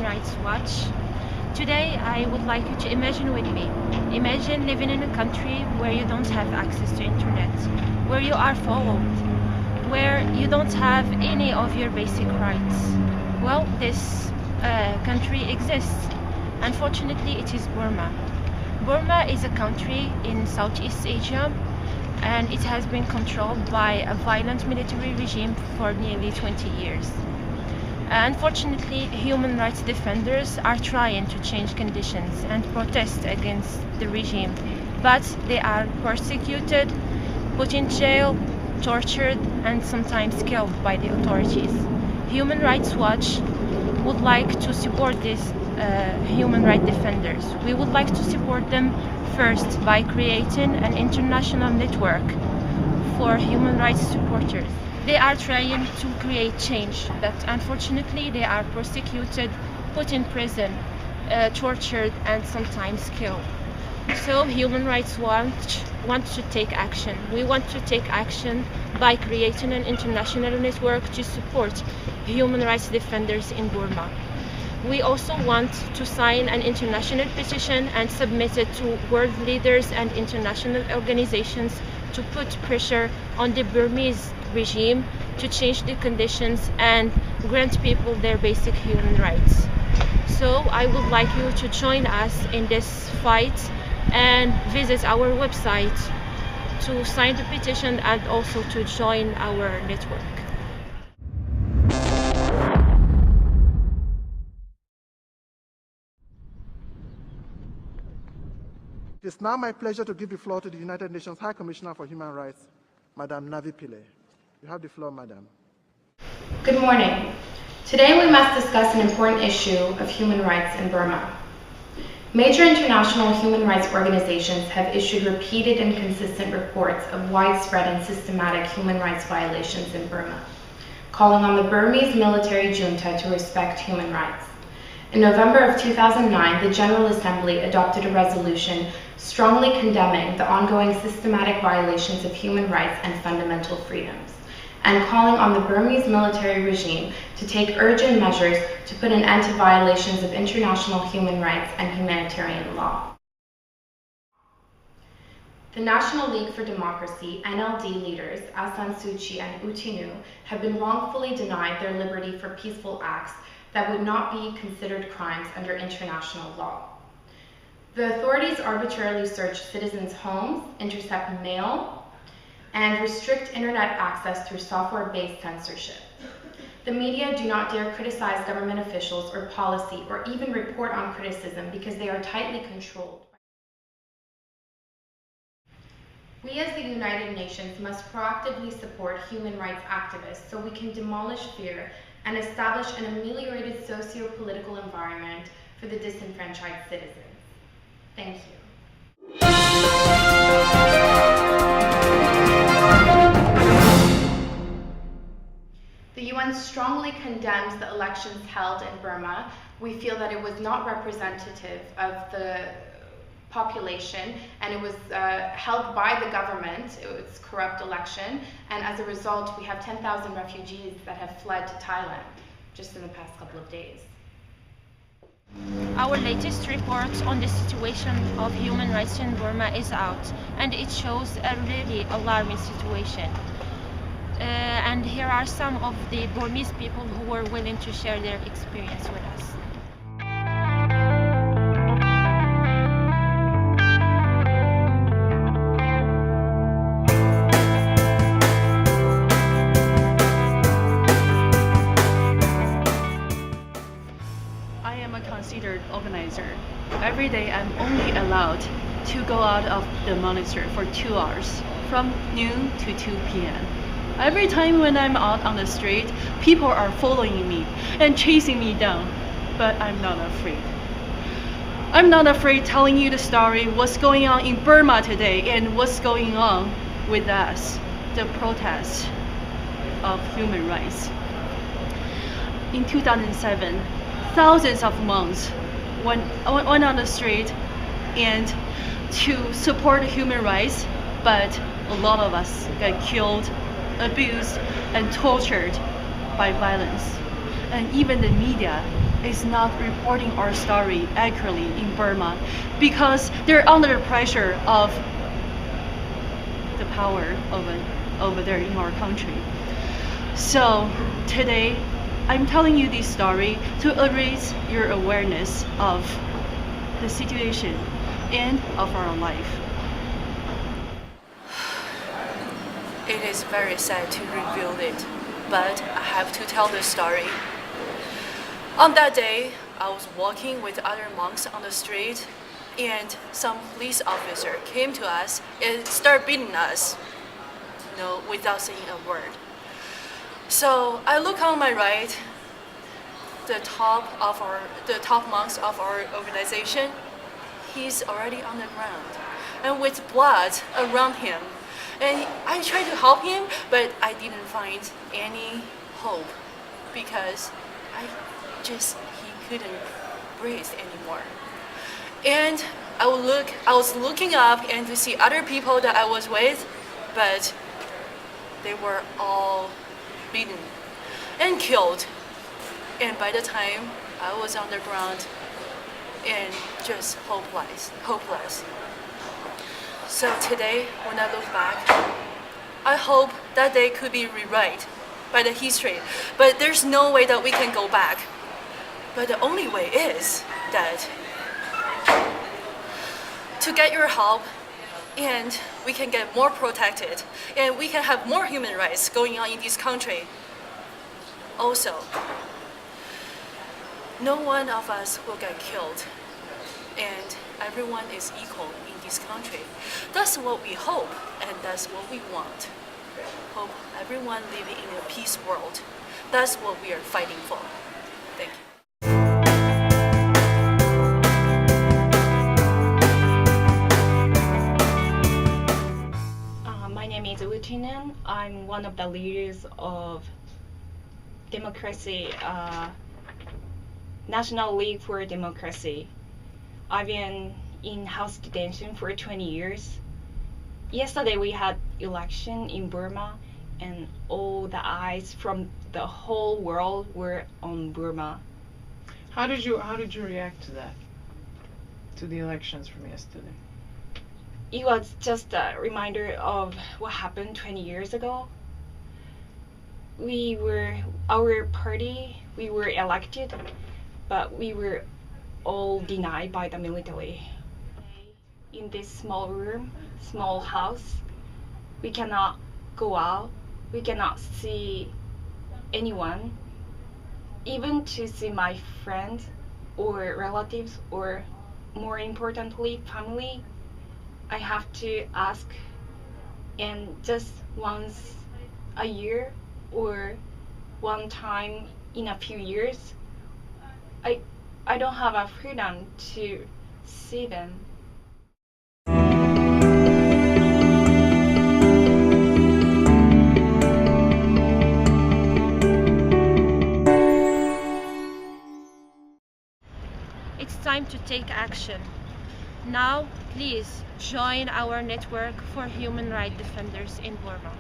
Rights Watch. Today I would like you to imagine with me. Imagine living in a country where you don't have access to internet, where you are followed, where you don't have any of your basic rights. Well, this country exists. Unfortunately, it is Burma. Burma is a country in Southeast Asia, and it has been controlled by a violent military regime for nearly 20 years. Unfortunately, human rights defenders are trying to change conditions and protest against the regime, but they are persecuted, put in jail, tortured, and sometimes killed by the authorities. Human Rights Watch would like to support these human rights defenders. We would like to support them first by creating an international network for human rights supporters. They are trying to create change, but unfortunately they are persecuted, put in prison, tortured, and sometimes killed. So Human Rights Watch wants to take action. We want to take action by creating an international network to support human rights defenders in Burma. We also want to sign an international petition and submit it to world leaders and international organizations to put pressure on the Burmese regime to change the conditions and grant people their basic human rights. So I would like you to join us in this fight and visit our website to sign the petition and also to join our network. It is now my pleasure to give the floor to the United Nations High Commissioner for Human Rights, Madam Navi Pillay. You have the floor, Madam. Good morning. Today we must discuss an important issue of human rights in Burma. Major international human rights organizations have issued repeated and consistent reports of widespread and systematic human rights violations in Burma, calling on the Burmese military junta to respect human rights. In November of 2009, the General Assembly adopted a resolution strongly condemning the ongoing systematic violations of human rights and fundamental freedoms, and calling on the Burmese military regime to take urgent measures to put an end to violations of international human rights and humanitarian law. The National League for Democracy, NLD leaders Aung San Suu Kyi and U Tinu have been wrongfully denied their liberty for peaceful acts that would not be considered crimes under international law. The authorities arbitrarily search citizens' homes, intercept mail, and restrict internet access through software-based censorship. The media do not dare criticize government officials or policy or even report on criticism because they are tightly controlled. We as the United Nations must proactively support human rights activists so we can demolish fear and establish an ameliorated socio-political environment for the disenfranchised citizens. Thank you. The UN strongly condemns the elections held in Burma. We feel that it was not representative of the population, and it was held by the government. It was a corrupt election, and as a result we have 10,000 refugees that have fled to Thailand just in the past couple of days. Our latest report on the situation of human rights in Burma is out, and it shows a really alarming situation. And here are some of the Burmese people who were willing to share their experience with us. Considered organizer. Every day I'm only allowed to go out of the monastery for 2 hours, from noon to 2 p.m. Every time when I'm out on the street, people are following me and chasing me down, but I'm not afraid. I'm not afraid telling you the story, what's going on in Burma today and what's going on with us, the protest of human rights. In 2007, thousands of monks went on the street and to support human rights, but a lot of us got killed, abused, and tortured by violence. And even the media is not reporting our story accurately in Burma because they're under the pressure of the power over there in our country. So today, I'm telling you this story to raise your awareness of the situation and of our life. It is very sad to reveal it, but I have to tell the story. On that day, I was walking with other monks on the street, and some police officer came to us and started beating us, without saying a word. So I look on my right, the top monks of our organization, he's already on the ground, and with blood around him. And I tried to help him, but I didn't find any hope because he couldn't breathe anymore. And I was looking up and to see other people that I was with, but they were all beaten and killed. And by the time I was on the ground and just hopeless. So today, when I look back, I hope that day could be rewrite by the history. But there's no way that we can go back. But the only way is that to get your help, and we can get more protected, and we can have more human rights going on in this country. Also, no one of us will get killed, and everyone is equal in this country. That's what we hope, and that's what we want. Hope everyone living in a peace world. That's what we are fighting for. Thank you. My name is Utinen. I'm one of the leaders of democracy, National League for Democracy. I've been in house detention for 20 years. Yesterday we had election in Burma, and all the eyes from the whole world were on Burma. How did you react to that? To the elections from yesterday? It was just a reminder of what happened 20 years ago. Our party, we were elected, but we were all denied by the military. In this small room, small house, we cannot go out, we cannot see anyone, even to see my friends or relatives, or more importantly, family. I have to ask, and just once a year or one time in a few years, I don't have a freedom to see them. It's time to take action. Now, please join our network for human rights defenders in Burma.